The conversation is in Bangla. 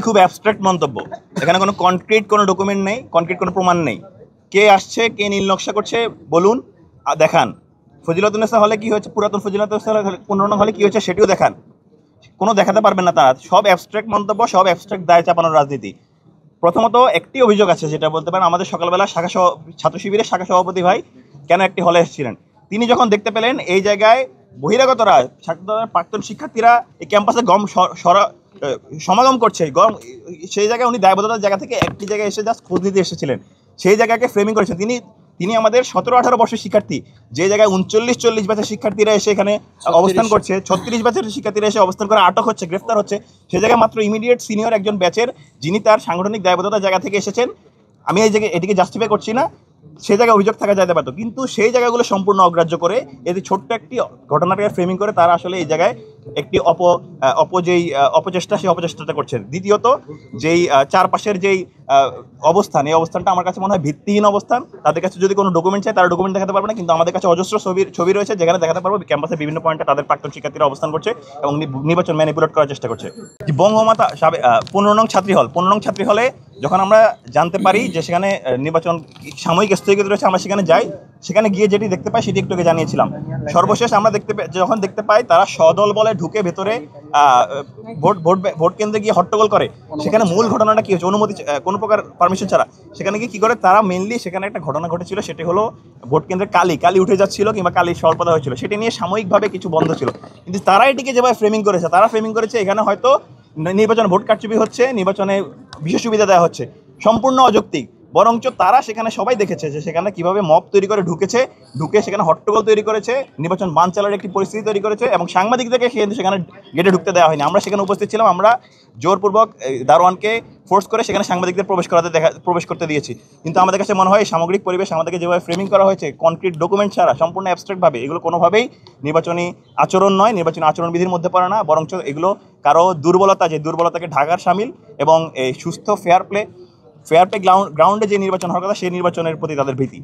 খুব অ্যাবস্ট্রাক্ট মন্তব্য। এখানে কোনো কনক্রিট কোনো ডকুমেন্ট নেই, কনক্রিট কোনো প্রমাণ নেই। কে আসছে, কে নীল নকশা করছে বলুন, দেখান। ফজিলাতুন্নেসা হলে কি হয়েছে, পুরাতন ফজিলাতুন্নেসা পুনর্নং হলে কি হয়েছে সেটিও দেখান। কোনো দেখাতে পারবেন না তারা। সব অ্যাবস্ট্রাক্ট মন্তব্য, সব অ্যাবস্ট্রাক্ট দায় চাপানোর রাজনীতি। প্রথমত একটি অভিযোগ আছে, যেটা বলতে পারেন আমাদের সকালবেলা ছাত্র শিবিরের শাখা সভাপতি ভাই কেন একটি হলে এসেছিলেন। তিনি যখন দেখতে পেলেন এই জায়গায় বহিরাগতরা, প্রাক্তন শিক্ষার্থীরা এই ক্যাম্পাসে সমাগম করছে, সেই জায়গায় উনি দায়বদ্ধতার জায়গা থেকে একটি জায়গায় এসে জাস্ট খোঁজ নিতে এসেছিলেন। সেই জায়গাকে ফ্রেমিং করেছেন তিনি আমাদের 17-18 বর্ষের শিক্ষার্থী, যে জায়গায় 39-40 ব্যাচের শিক্ষার্থীরা এসে এখানে অবস্থান করছে, 36 ব্যাচের শিক্ষার্থীরা এসে অবস্থান করে আটক হচ্ছে, গ্রেফতার হচ্ছে। সেই জায়গায় মাত্র ইমিডিয়েট সিনিয়র একজন ব্যাচের, যিনি তার সাংগঠনিক দায়বদ্ধতার জায়গা থেকে এসেছেন, আমি এই জায়গায় এটিকে জাস্টিফাই করছি না, সেই জায়গায় অভিযোগ থাকা যেতে পারতো, কিন্তু সেই জায়গাগুলো সম্পূর্ণ অগ্রাহ্য করে এতে ছোট্ট একটি ঘটনাটাকে ফ্রেমিং করে তারা আসলে এই জায়গায় একটি অপচেষ্টা, সেই অপচেষ্টাটা করছেন। দ্বিতীয়ত, যেই চারপাশের যেই অবস্থান, এই অবস্থানটা আমার কাছে মনে হয় ভিত্তিহীন অবস্থান। তাদের কাছে যদি কোনো ডকুমেন্ট চায় তারা ডকুমেন্ট দেখাতে পারবে না, কিন্তু আমাদের কাছে অজস্র ছবি রয়েছে যেখানে দেখাতে পারবো ক্যাম্পাসের বিভিন্ন পয়েন্টে তাদের প্রাক্তন শিক্ষার্থীরা অবস্থান করছে এবং নির্বাচন ম্যানিপুলেট করার চেষ্টা করছে। বঙ্গমাতা 15 নং ছাত্রী হলে যখন আমরা জানতে পারি যে সেখানে নির্বাচন সাময়িক স্থগিত রয়েছে, আমরা সেখানে যাই। সেখানে গিয়ে যেটি দেখতে পাই সেটি একটু আগে জানিয়েছিলাম। সর্বশেষ আমরা যখন দেখতে পাই তারা সদল বলে ঢুকে ভেতরে ভোট কেন্দ্রে গিয়ে হট্টগোল করে। সেখানে মূল ঘটনাটা কি হচ্ছে, অনুমতি কোনো প্রকার পারমিশন ছাড়া সেখানে গিয়ে কী করে তারা, মেনলি সেখানে একটা ঘটনা ঘটেছিল, সেটি হলো ভোট কেন্দ্রে কালি উঠে যাচ্ছিল কিংবা কালির স্বল্পতা হয়েছিল, সেটি নিয়ে সাময়িকভাবে কিছু বন্ধ ছিল। কিন্তু তারা এটিকে যেভাবে ফ্রেমিং করেছে এখানে হয়তো নির্বাচন ভোট কারচুপি হচ্ছে, নির্বাচনে বিশেষ সুবিধা দেওয়া হচ্ছে, সম্পূর্ণ অযৌক্তিক। বরঞ্চ তারা সেখানে সবাই দেখেছে যে সেখানে কিভাবে মব তৈরি করে ঢুকে সেখানে হট্টগোল তৈরি করেছে, নির্বাচন বানচালের একটি পরিস্থিতি তৈরি করেছে এবং সাংবাদিকদেরকে সেখানে গেটে ঢুকতে দেওয়া হয়নি। আমরা সেখানে উপস্থিত ছিলাম, আমরা জোরপূর্বক দারোয়ানকে ফোর্স করে সেখানে সাংবাদিকদের প্রবেশ করতে দিয়েছি। কিন্তু আমাদের কাছে মনে হয় সামগ্রিক পরিবেশ আমাদেরকে যেভাবে ফ্রেমিং করা হয়েছে কনক্রিট ডকুমেন্ট ছাড়া, সম্পূর্ণ অ্যাবস্ট্রাক্টভাবে, এগুলো কোনোভাবেই নির্বাচনী আচরণ নয়, নির্বাচনী আচরণবিধির মধ্যে পড়ে না, বরঞ্চ এগুলো কারো দুর্বলতা, যে দুর্বলতাকে ঢাকার শামিল এবং এই সুস্থ ফেয়ার প্লে গ্রাউন্ডে যে নির্বাচন হওয়ার কথা সেই নির্বাচনের প্রতি তাদের ভীতি।